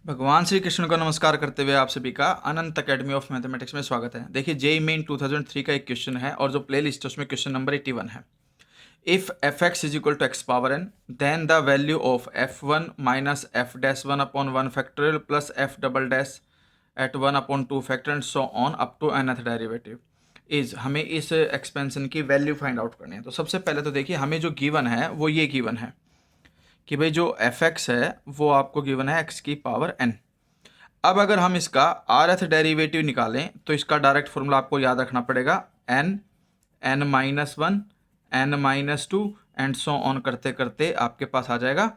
भगवान श्री कृष्ण को नमस्कार करते हुए आप सभी का अनंत अकेडमी ऑफ मैथमेटिक्स में स्वागत है। देखिए जेईई मेन 2003 का एक क्वेश्चन है और जो प्ले लिस्ट है उसमें क्वेश्चन नंबर 81 है। If F X is equal to X power N then the value of F one minus F dash one upon one factorial plus F double dash at one upon two factorial so on up to nth derivative is. हमें इस expansion की value find out करनी है। तो सबसे पहले तो देखिए हमें जो गिवन है वो ये गिवन है कि भाई जो एफ एक्स है वो आपको गिवन है एक्स की पावर एन। अब अगर हम इसका rth डेरिवेटिव निकालें तो इसका डायरेक्ट फॉर्मूला आपको याद रखना पड़ेगा n minus one n minus two and so on करते करते आपके पास आ जाएगा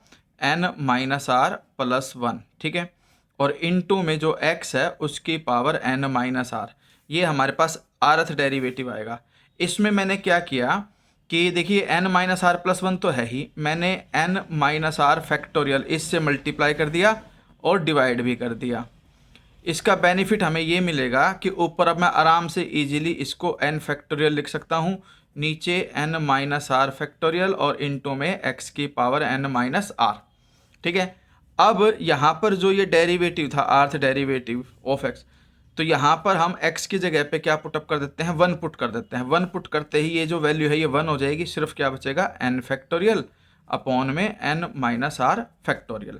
n minus R plus one. ठीक है, और इनटू में जो x है उसकी पावर n माइनस आर, ये हमारे पास rth डेरिवेटिव आएगा। इसमें मैंने क्या किया कि देखिए n minus R plus one तो है ही, मैंने n माइनस आर फैक्टोरियल इससे मल्टीप्लाई कर दिया और डिवाइड भी कर दिया। इसका बेनिफिट हमें ये मिलेगा कि ऊपर अब मैं आराम से इजीली इसको n फैक्टोरियल लिख सकता हूँ, नीचे n माइनस आर फैक्टोरियल और इनटू में x की पावर n माइनस आर। ठीक है, अब यहाँ पर जो ये डेरिवेटिव था आर्थ डेरिवेटिव ऑफ x, तो यहाँ पर हम x की जगह पे क्या पुटअप कर देते हैं, वन पुट कर देते हैं। वन पुट करते ही ये जो वैल्यू है ये वन हो जाएगी, सिर्फ क्या बचेगा n फैक्टोरियल अपॉन में n माइनस आर फैक्टोरियल।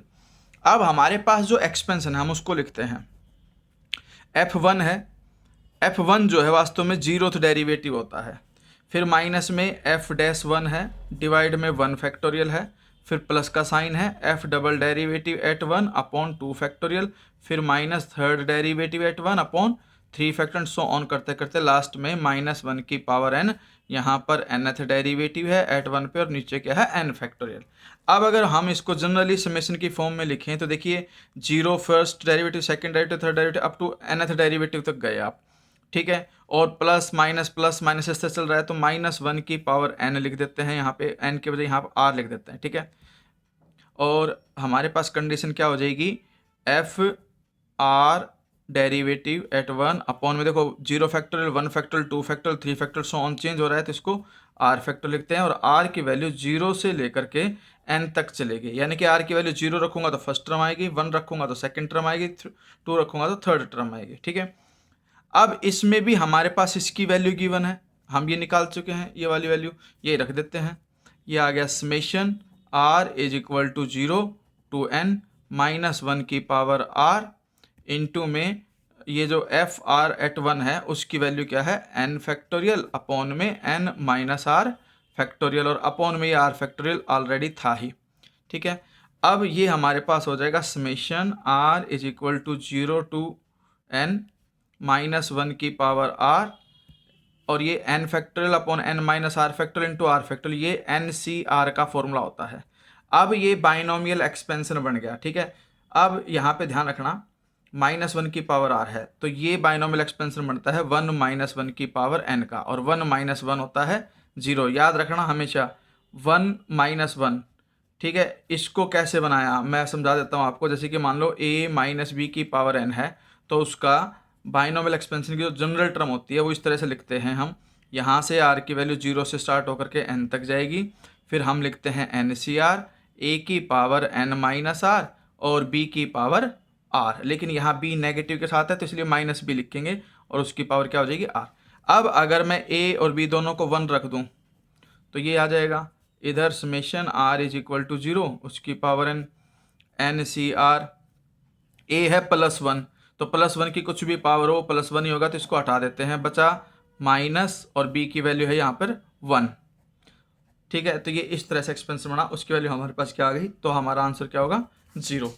अब हमारे पास जो एक्सपेंशन है हम उसको लिखते हैं f1 है। f1 जो है वास्तव में जीरोथ डेरिवेटिव होता है, फिर माइनस में f डैश वन है, डिवाइड में वन फैक्टोरियल है, फिर प्लस का साइन है, f double derivative at one upon two factorial, फिर minus third derivative at one upon three factorial, so on करते करते लास्ट में माइनस वन की पावर n। यहाँ पर nth डेरिवेटिव है एट वन पे और नीचे क्या है n फैक्टोरियल। अब अगर हम इसको जनरली समेशन की फॉर्म में लिखें तो देखिए zero first derivative, second derivative, third derivative up to nth derivative तक गए आप। ठीक है, और प्लस माइनस इससे चल रहा है तो माइनस वन की पावर n लिख देते हैं, यहाँ पे n के बजाय यहाँ पर r लिख देते हैं। ठीक है, और हमारे पास कंडीशन क्या हो जाएगी, F R derivative at one upon में देखो zero factorial, one factorial, two factorial, three factorial, so on change हो रहा है तो इसको आर फैक्टर लिखते हैं। और आर की वैल्यू जीरो से लेकर के एन तक चलेगी, यानी कि आर की वैल्यू जीरो रखूंगा तो फर्स्ट टर्म आएगी, वन रखूंगा तो सेकंड टर्म आएगी, टू रखूंगा तो थर्ड टर्म आएगी। ठीक है, अब इसमें भी हमारे पास इसकी वैल्यू गिवन है, हम ये निकाल चुके हैं, ये वाली वैल्यू ये रख देते हैं। ये आ गया summation R is equal to zero to N minus one की पावर आर इनटू में ये जो एफ आर एट वन है उसकी वैल्यू क्या है n फैक्टोरियल अपॉन में n माइनस आर फैक्टोरियल, और अपॉन में ये आर फैक्टोरियल ऑलरेडी था ही। ठीक है, अब ये हमारे पास हो जाएगा summation r is equal to zero to n minus one की पावर r, और ये n factorial upon n minus R factorial into R factorial, ये NCR का फॉर्मूला होता है। अब ये बाइनोमियल एक्सपेंशन बन गया। ठीक है, अब यहाँ पे ध्यान रखना माइनस वन की पावर आर है तो ये बाइनोमियल एक्सपेंशन बनता है वन माइनस वन की पावर n का, और वन माइनस वन होता है जीरो। याद रखना हमेशा वन माइनस वन। ठीक है, इसको कैसे बनाया मैं समझा देता हूँ आपको। जैसे कि मान लो a माइनस बी की पावर n है तो उसका बाइनोमियल एक्सपेंशन की जो जनरल टर्म होती है वो इस तरह से लिखते हैं हम, यहाँ से r की वैल्यू जीरो से स्टार्ट होकर के n तक जाएगी, फिर हम लिखते हैं NCR, a की पावर n माइनस आर और b की पावर आर, लेकिन यहाँ b नेगेटिव के साथ है तो इसलिए माइनस b लिखेंगे और उसकी पावर क्या हो जाएगी r। अब अगर मैं a और b दोनों को वन रख दूँ तो ये आ जाएगा, इधर summation r is equal to zero उसकी पावर NCR, a है प्लस वन तो प्लस वन की कुछ भी पावर हो प्लस वन ही होगा तो इसको हटा देते हैं, बचा माइनस और b की वैल्यू है यहाँ पर वन। ठीक है, तो ये इस तरह से एक्सपेंशन बना, उसकी वैल्यू हमारे पास क्या आ गई, तो हमारा आंसर क्या होगा जीरो।